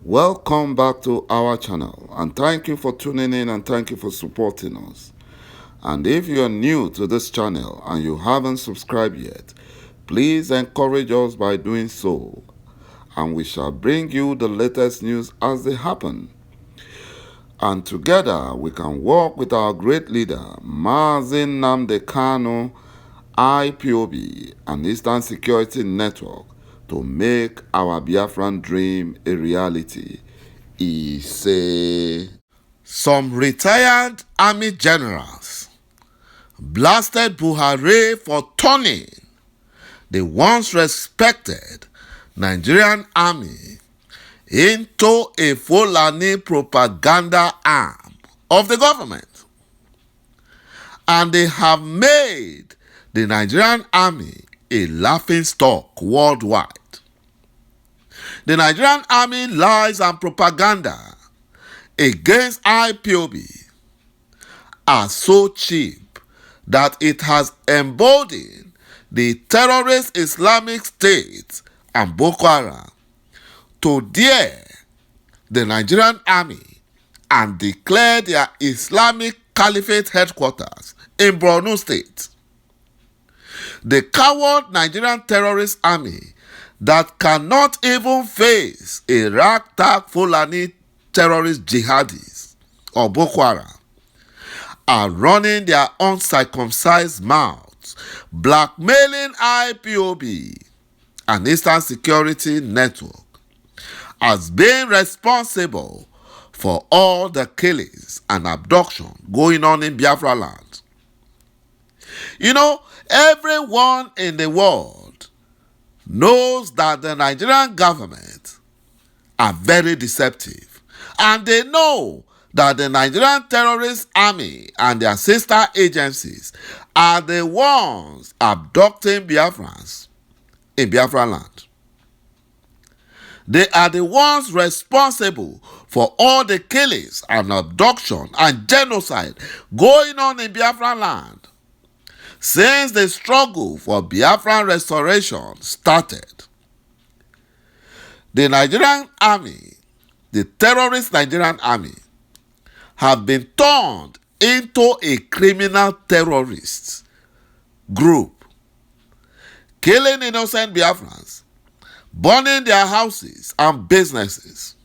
Welcome back to our channel, and thank you for tuning in and thank you for supporting us. And if you are new to this channel and you haven't subscribed yet, please encourage us by doing so, and we shall bring you the latest news as they happen. And together we can work with our great leader, Mazi Nnamdi Kanu, IPOB, and Eastern Security Network, to make our Biafran dream a reality. He said, some retired army generals blasted Buhari for turning the once respected Nigerian army into a Fulani propaganda arm of the government. And they have made the Nigerian army a laughingstock worldwide. The Nigerian army lies and propaganda against IPOB are so cheap that it has emboldened the terrorist Islamic State and Boko Haram to dare the Nigerian army and declare their Islamic Caliphate headquarters in Borno State. The coward Nigerian terrorist army that cannot even face a ragtag Fulani terrorist jihadis or Boko Haram are running their uncircumcised mouths, blackmailing IPOB and Eastern Security Network as being responsible for all the killings and abduction going on in Biafra land. You know, everyone in the world knows that the Nigerian government are very deceptive, and they know that the Nigerian terrorist army and their sister agencies are the ones abducting Biafrans in Biafra land. They are the ones responsible for all the killings and abduction and genocide going on in Biafra land since the struggle for Biafran restoration started. The Nigerian army, the terrorist Nigerian army, have been turned into a criminal terrorist group, killing innocent Biafrans, burning their houses and businesses.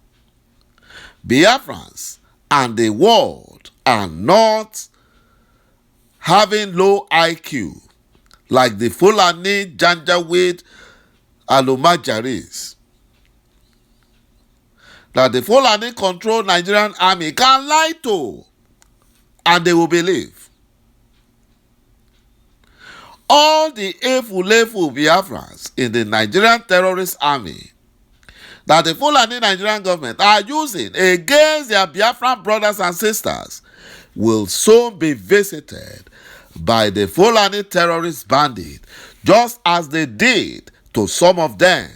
Biafrans and the world are not having low IQ like the Fulani jourd alumajari's. That the Fulani controlled Nigerian army can lie to, and they will believe. All the Efulefu Biafrans in the Nigerian terrorist army that the Fulani Nigerian government are using against their Biafran brothers and sisters will soon be visited by the Fulani terrorist bandit, just as they did to some of them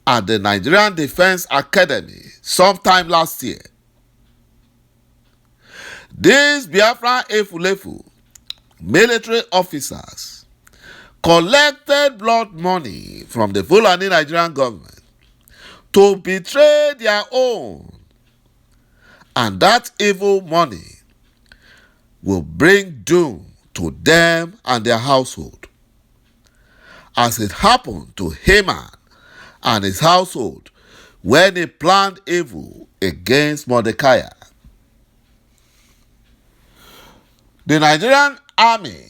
at the Nigerian Defense Academy sometime last year. These Biafran Efulefu military officers collected blood money from the Fulani Nigerian government to betray their own, and that evil money will bring doom to them and their household, as it happened to Haman and his household when he planned evil against Mordecai. The Nigerian army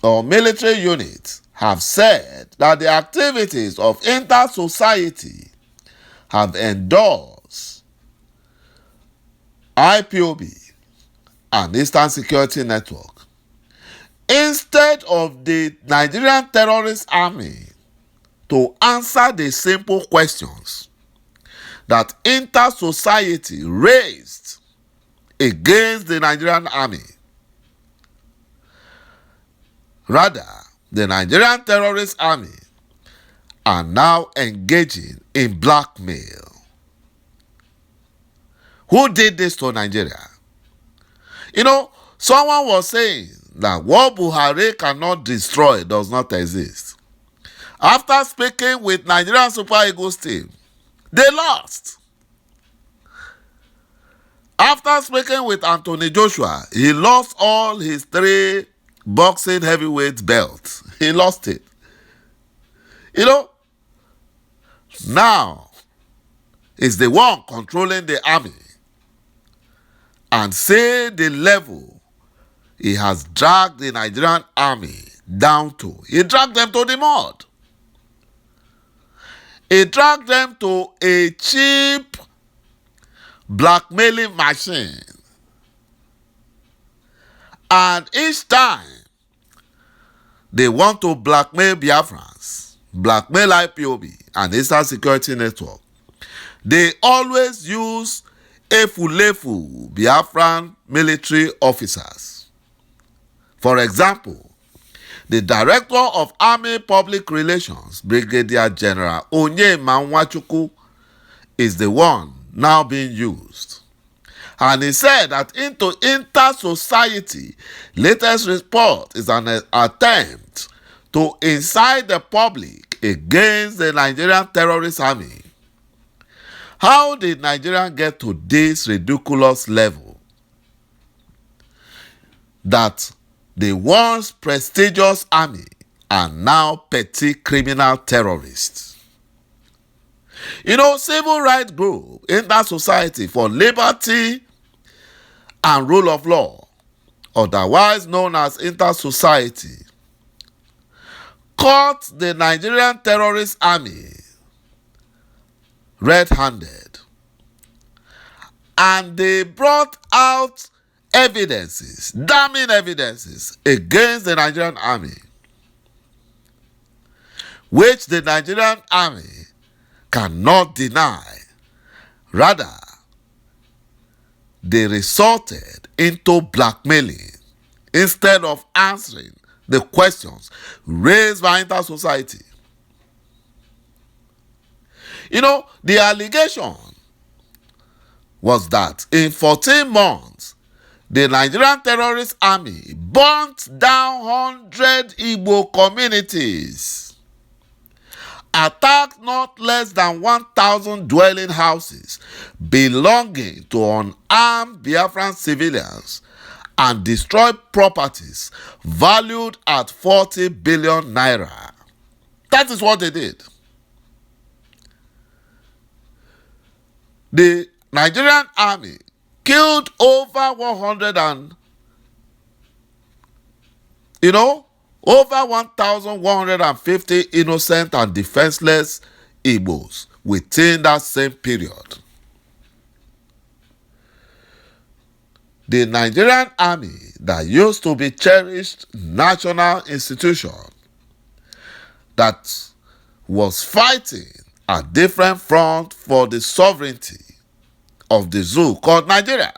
or military units have said that the activities of inter-society have endorsed IPOB and Eastern Security Network instead of the Nigerian terrorist army to answer the simple questions that inter-society raised against the Nigerian army. Rather, the Nigerian terrorist army are now engaging in blackmail. Who did this to Nigeria? You know, someone was saying that what Buhari cannot destroy does not exist. After speaking with Nigerian Super Eagles team, they lost. After speaking with Anthony Joshua, he lost all his 3 boxing heavyweight belts. He lost it. You know, now is the one controlling the army, and say the level he has dragged the Nigerian army down to. He dragged them to the mud. He dragged them to a cheap blackmailing machine. And each time they want to blackmail Biafrans, blackmail IPOB and Eastern Security Network, they always use efulefu Biafran military officers. For example, the Director of Army Public Relations, Brigadier General ญีმაგრ is the one now being used. And he said that into inter-society latest report is an attempt to incite the public against the Nigerian terrorist army. How did Nigeria get to this ridiculous level that the once prestigious army are now petty criminal terrorists? You know, civil rights group, Inter-Society for Liberty and Rule of Law, otherwise known as Inter-Society, caught the Nigerian terrorist army red-handed, and they brought out evidences, damning evidences against the Nigerian army, which the Nigerian army cannot deny. Rather, they resorted into blackmailing instead of answering the questions raised by Inter-Society. You know, the allegation was that in 14 months, the Nigerian terrorist army burnt down 100 Igbo communities, attacked not less than 1,000 dwelling houses belonging to unarmed Biafran civilians, and destroyed properties valued at 40 billion naira. That is what they did. The Nigerian army killed over 1,150 innocent and defenseless Igbos within that same period. The Nigerian army that used to be cherished national institution that was fighting a different front for the sovereignty of the zoo called Nigeria,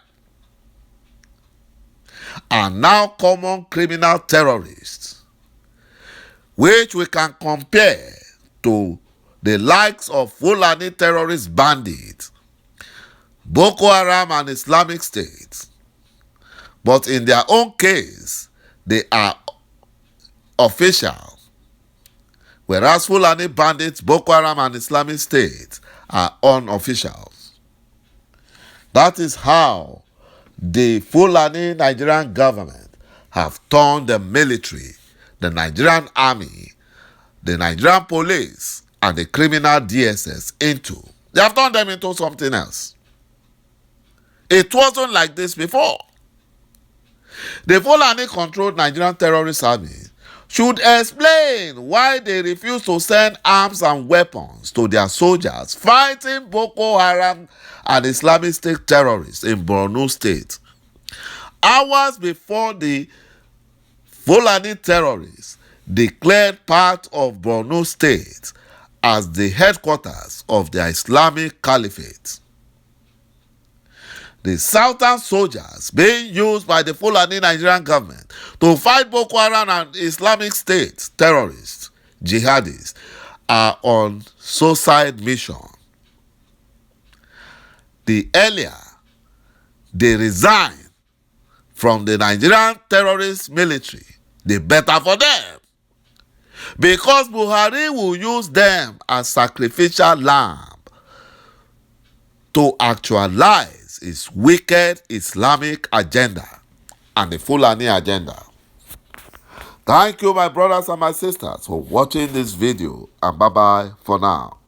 are now common criminal terrorists, which we can compare to the likes of Fulani terrorist bandits, Boko Haram and Islamic State. But in their own case, they are official, whereas Fulani bandits, Boko Haram and Islamic State are unofficial. That is how the Fulani Nigerian government have turned the military, the Nigerian army, the Nigerian police, and the criminal DSS into. They have turned them into something else. It wasn't like this before. The Fulani-controlled Nigerian terrorist army should explain why they refuse to send arms and weapons to their soldiers fighting Boko Haram and Islamic State terrorists in Borno State, hours before the Fulani terrorists declared part of Borno State as the headquarters of the Islamic Caliphate. The southern soldiers being used by the Fulani Nigerian government to fight Boko Haram and Islamic State terrorists, jihadis, are on suicide mission. The earlier they resign from the Nigerian terrorist military, the better for them. Because Buhari will use them as sacrificial lamb to actualize against is wicked Islamic agenda and the Fulani agenda. Thank you, my brothers and my sisters, for watching this video, and bye-bye for now.